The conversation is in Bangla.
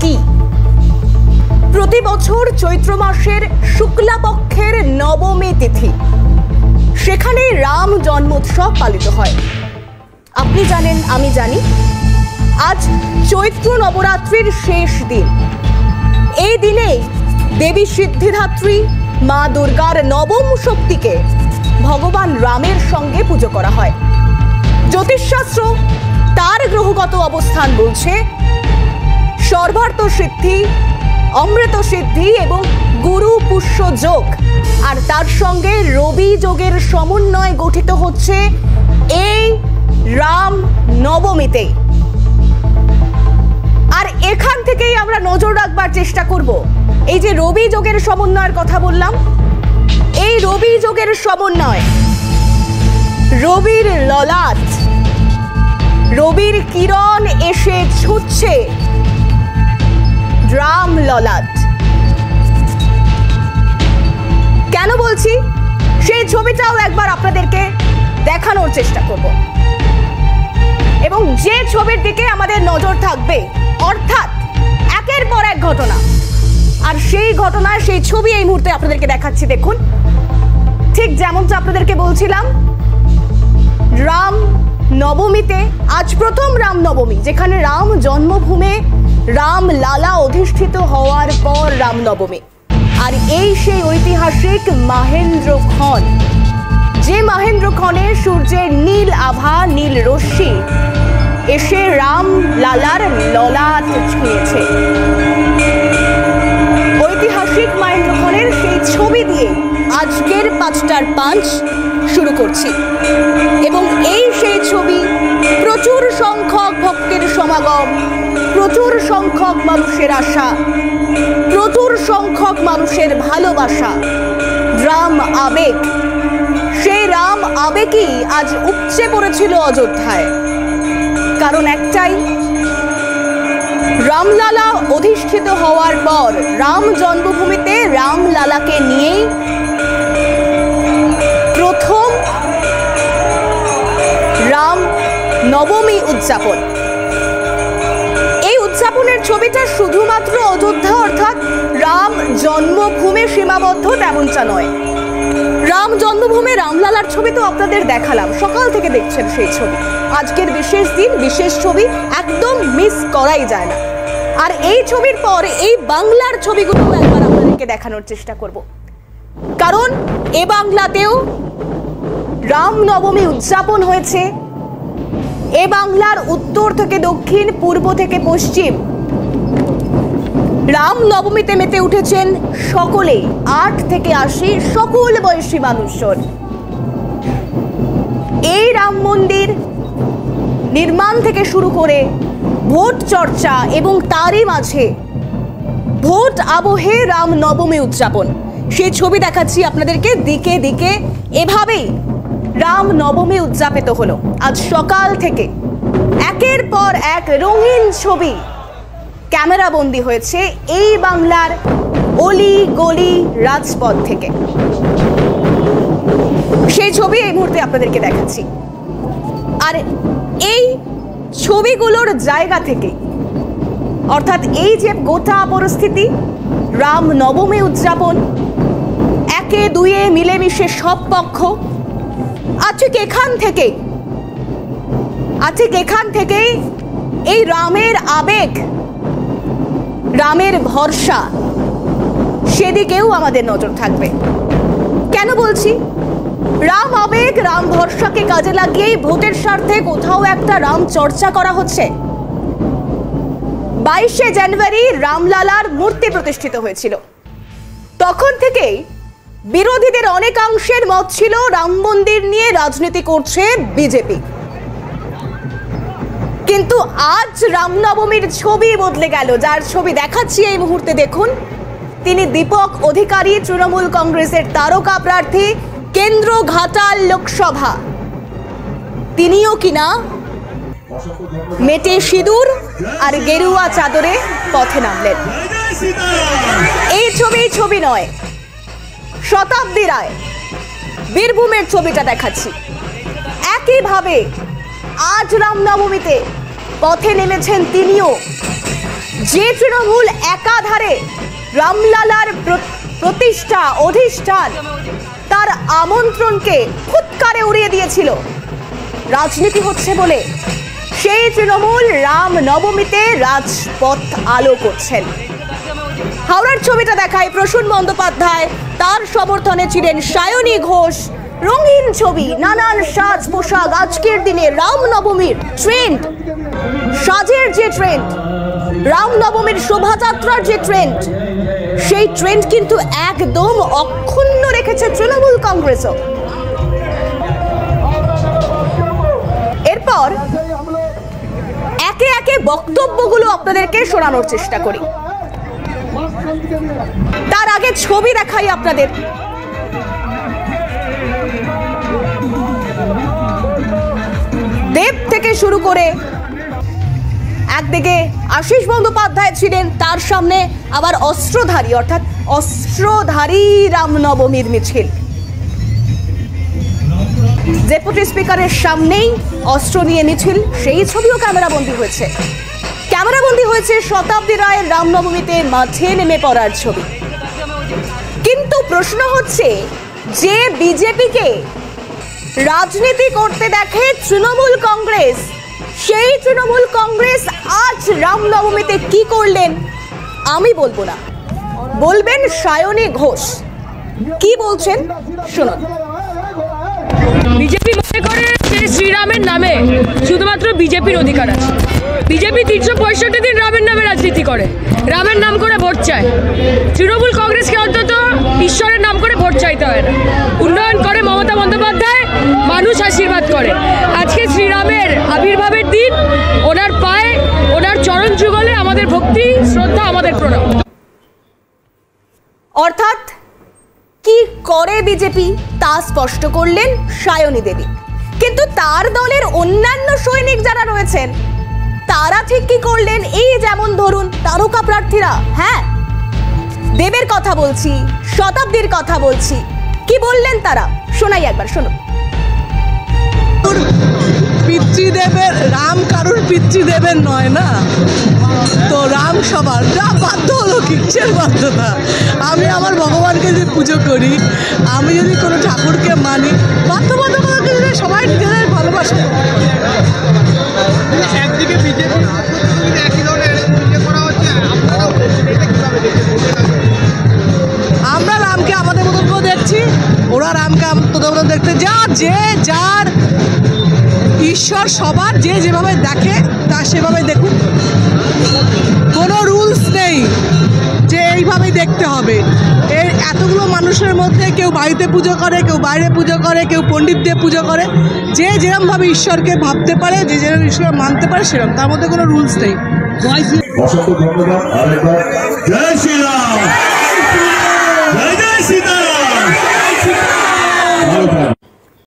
কি? প্রতি বছর চৈত্র মাসের শুক্লা পক্ষের নবমী তিথি সেখানে রাম জন্মোৎসব পালিত হয়। আপনি জানেন, আমি জানি, আজ চৈত্র নবরাত্রির শেষ দিন। এই দিনে দেবী সিদ্ধিদাত্রী মা দুর্গার নবম শক্তিকে ভগবান রামের সঙ্গে পুজো করা হয়। জ্যোতিষশাস্ত্র তার গ্রহগত অবস্থান বলছে সর্বার্থ সিদ্ধি, অমৃত সিদ্ধি এবং গুরু পুষ্য যোগ, আর তার সঙ্গে রবি যোগের সমন্বয় গঠিত হচ্ছে এই রাম নবমীতে। আর এখান থেকেই আমরা নজর রাখবার চেষ্টা করব এই যে রবি যোগের সমন্বয়ের কথা বললাম, এই রবি যোগের সমন্বয়, রবির ললাট, রবির কিরণ এসে ছুটছে রাম ললাট। কেন বলছি সেই ছবিটাও একবার আপনাদেরকে দেখানোর চেষ্টা করব, এবং যে ছবির দিকে আমাদের নজর থাকবে, অর্থাৎ একের পর এক ঘটনা, আর সেই ঘটনার সেই ছবি এই মুহূর্তে আপনাদেরকে দেখাচ্ছি। দেখুন, ঠিক যেমনটা আপনাদেরকে বলছিলাম, রাম নবমীতে, আজ প্রথম রাম নবমী, যেখানে রাম জন্মভূমে রাম লালা অধিষ্ঠিত হওয়ার পর রাম নবমী। আর এই সেই ঐতিহাসিক মাহেন্দ্র খন, যে মাহেন্দ্র খনে সূর্যের নীল আভা, নীল রশ্মি এসে রাম লালার ললাট ছুঁয়েছে। ঐতিহাসিক মাহেন্দ্র খনের সেই ছবি দিয়ে আজকের 5টার পাঁচ শুরু করছি, এবং এই সেই ছবি, প্রচুর সংখ্যক ভক্তের সমাগম, প্রচুর সংখ্যক মানুষের আশা, প্রচুর সংখ্যক মানুষের ভালোবাসা, রাম আবেগ। সেই রাম আবেগই আজ উপচে পড়েছিল অযোধ্যায়। কারণ একটাই, রামলালা অধিষ্ঠিত হওয়ার পর রাম জন্মভূমিতে রামলালাকে নিয়েই প্রথম রাম নবমী উদযাপন। এই উদযাপনের ছবিটা শুধুমাত্র অযোধ্যা অর্থাৎ রাম জন্মভূমি সীমাবদ্ধ তেমনটা নয়। রাম জন্মভূমি রামলালার ছবি তো আপনাদের দেখালাম, সকাল থেকে দেখছেন সেই ছবি। আজকের বিশেষ দিন, বিশেষ ছবি একদম মিস করাই যায় না। আর এই ছবির পর এই বাংলার ছবিগুলো একবার আপনাদেরকে দেখানোর চেষ্টা করব, কারণ এ বাংলাতেও রাম নবমী উদযাপন হয়েছে। এ বাংলার উত্তর থেকে দক্ষিণ, পূর্ব থেকে পশ্চিম রাম নবমীতে মেতে উঠেছেন সকলেই, 8 থেকে 80 সকল বয়সী মানুষজন। এই রাম মন্দির নির্মাণ থেকে শুরু করে ভোট চর্চা এবং তারই মাঝে ভোট আবহে রাম নবমী উদযাপন, সেই ছবি দেখাচ্ছি আপনাদেরকে দিকে দিকে। এভাবেই রাম নবমী উদযাপিত হলো। আজ সকাল থেকে একের পর এক রঙিন ছবি ক্যামেরা বন্দী হয়েছে এই বাংলার অলি গলি রাজপথ থেকে। সেই ছবি এই মুহূর্তে আপনাদেরকে দেখাচ্ছি। আর এই ছবিগুলোর জায়গা থেকে, অর্থাৎ এই যে গোটা পরিস্থিতি, রাম নবমী উদযাপন, একে দুয়ে মিলেমিশে সব পক্ষ, ঠিক এখান থেকেই এই রামের আবেগ, রামের ভরসা, সেদিকেও আমাদের নজর থাকবে। কেন বলছি? রাম আবেগ, রাম ভরসাকে কাজে লাগিয়েই ভোটের স্বার্থে কোথাও একটা রাম চর্চা করা হচ্ছে। 22শে জানুয়ারি রামলালার মূর্তি প্রতিষ্ঠিত হয়েছিল। তখন থেকেই বিরোধীদের অনেকাংশের মত ছিল রাম মন্দির নিয়ে রাজনীতি করছে বিজেপি। কিন্তু আজ রামনবমীর ছবি বদলে গেল। যার ছবি দেখাচ্ছি এই মুহূর্তে দেখুন, তিনি দীপক অধিকারী, তৃণমূল কংগ্রেসের তারকা প্রার্থী, কেন্দ্র ঘাটাল লোকসভা। তিনিও কিনা মেটে সিঁদুর আর গেরুয়া চাদরে পথে নামলেন। এই ছবি নয়, শতাব্দী রায় বীরভূমের ছবিটা দেখাচ্ছি। একইভাবে আজ রামনবমীতে পথে নেমেছেন তিনিও যে তৃণমূল একাধারে রামলালার প্রতিষ্ঠা অধিষ্ঠান তার আমন্ত্রণকে ফুৎকারে উড়িয়ে দিয়েছিল রাজনীতি হচ্ছে বলে, সেই তৃণমূল রাম নবমীতে রাজপথ আলো করছেন। হাওড়ার ছবিটা দেখায় প্রসূন বন্দ্যোপাধ্যায়, তার সমর্থনে ছিলেন সায়নী ঘোষ। রঙিন ছবি, নানান সাজ পোশাক। আজকের দিনে রামনবমীর ট্রেন্ড, সাজের যে ট্রেন্ড, রামনবমীর শোভাযাত্রার যে ট্রেন্ড, সেই ট্রেন্ড কিন্তু একদম অক্ষুণ্ণ রেখেছে তৃণমূল কংগ্রেসও। এরপর একে একে বক্তব্যগুলো আপনাদেরকে শোনানোর চেষ্টা করি। তার আগে ছবি দেখাই আপনাদের। দেব থেকে শুরু করে একদিকে আশিস বন্দ্যোপাধ্যায় ছিলেন, তার সামনে আবার অস্ত্রধারী, অর্থাৎ অস্ত্রধারী রামনবমীর মিছিল। ডেপুটি স্পিকারের সামনেই অস্ত্র নিয়ে মিছিল, সেই ছবিও ক্যামেরাবন্দি হয়েছে। ক্যামেরাবন্দি হয়েছে শতাব্দী রায়ের রামনবমীতে মাঠে নেমে পড়ার ছবি। কিন্তু প্রশ্ন হচ্ছে, যে বিজেপিকে রাজনীতি করতে দেখে তৃণমূল কংগ্রেস, সেই তৃণমূল কংগ্রেস আজ রামনবমীতে কি করলেন আমি বলবো না, বলবেন সায়নী ঘোষ। কি বলছেন শুনুন। বিজেপি মনে করে যে শ্রীরামের নামে শুধুমাত্র বিজেপির অধিকার আছে। বিজেপি 365 দিন রামের নামে রাজনীতি করে, রামের নাম করে ভোট চায়। তৃণমূল কংগ্রেসকে অন্তত ঈশ্বরের নাম করে ভোট চাইতে হয় না। উন্নয়ন করে মমতা বন্দ্যোপাধ্যায়, মানুষ আশীর্বাদ করে। আজকে শ্রীরামের আবির্ভাবের দিন, ওনার পায়ে, ওনার চরণ যুগলে আমাদের ভক্তি, শ্রদ্ধা, আমাদের প্রণাম। অর্থাৎ কি করে বিজেপি তা স্পষ্ট করলেন সায়নী দেবী। কিন্তু তার দলের অন্যান্য সৈনিক যারা রয়েছেন তারা ঠিক কি করলেন, এই যেমন ধরুন তারকা প্রার্থীরা। হ্যাঁ, দেবের কথা বলছি, শতাব্দীর কথা বলছি। কি বললেন তারা শোনাই একবার, শুনুন। পিতৃদেবের, রাম কারুর পিতৃদেবের নয় না, তো রাম সবার। যা বাধ্য হলো, কিচ্ছের বাধ্যতা। আমি আমার ভগবানকে যদি পুজো করি, আমি যদি কোনো ঠাকুরকে মানি, বাধ্যবাধকতা কিন্তু সবাই নিজেদের ভালোবাসে। একদিকে বিজেপি একই ধরনের করা হচ্ছে, আমরা রামকে আমাদের মতন করে দেখছি, ওরা রামকে আমাদের মতন দেখতে। যে যার ঈশ্বর সবার, যে যেভাবে দেখে তা সেভাবে দেখুন। কোনো রুলস নেই যে এইভাবেই দেখতে হবে। এই এতগুলো মানুষের মধ্যে কেউ বাড়িতে পুজো করে, কেউ বাইরে পুজো করে, কেউ পণ্ডিত দিয়ে পুজো করে। যে যেরকমভাবে ঈশ্বরকে ভাবতে পারে, যে যেরকম ঈশ্বর মানতে পারে সেরকম, তার মধ্যে কোনো রুলস নেই। অসংখ্য ধন্যবাদ।